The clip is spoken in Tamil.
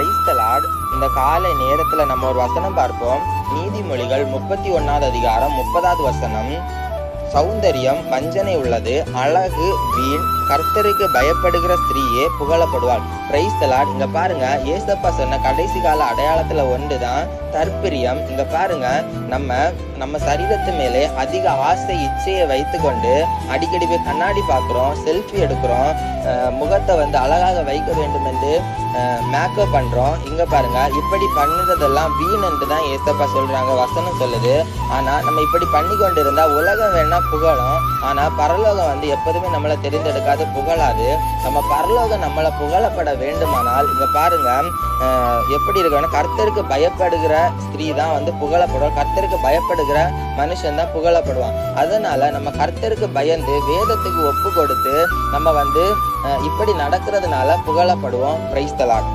Praise the Lord. இந்த காலை நேரத்துல நம்ம ஒரு வசனம் பார்ப்போம். நீதிமொழிகள் 31வது அதிகாரம் 30வது வசனம். சௌந்தரியம் வஞ்சனை உள்ளது, அழகு வீண், கர்த்தருக்கு பயப்படுகிற ஸ்திரீயே புகழப்படுவாள். Praise the Lord. இங்க பாருங்க, ஏசப்பா சொன்ன கடைசி கால அடையாளத்துல ஒன்றுதான் தற்பிரியம். இங்க பாருங்க, நம்ம சரீரத்து மேலே அதிக ஆசை இச்சையை வைத்து கொண்டு அடிக்கடி போய் கண்ணாடி பார்க்குறோம், செல்ஃபி எடுக்கிறோம், முகத்தை அழகாக வைக்க வேண்டும் என்று மேக்கப் பண்றோம். இங்க பாருங்க, இப்படி பண்ணுறதெல்லாம் வீண் என்று தான் ஏசப்பா சொல்றாங்க, வசனம் சொல்லுது. ஆனா நம்ம இப்படி பண்ணி கொண்டு இருந்தா உலகம் வேணா புகழும், ஆனா பரலோகம் எப்போதுமே நம்மளை தெரிந்தெடுக்காது, புகழாது. நம்ம பரலோகம் நம்மளை புகழப்பட வேண்டுமானால் இங்க பாருங்க எப்படி இருக்கணும். கர்த்தருக்கு பயப்படுகிற ஸ்திரீ தான் புகழப்படுவார், கர்த்தருக்கு பயப்படுகிற மனுஷன் தான் புகழப்படுவான். அதனால நம்ம கர்த்தருக்கு பயந்து வேதத்துக்கு ஒப்பு கொடுத்து நம்ம இப்படி நடக்கிறதுனால புகழப்படுவோம். Praise the Lord.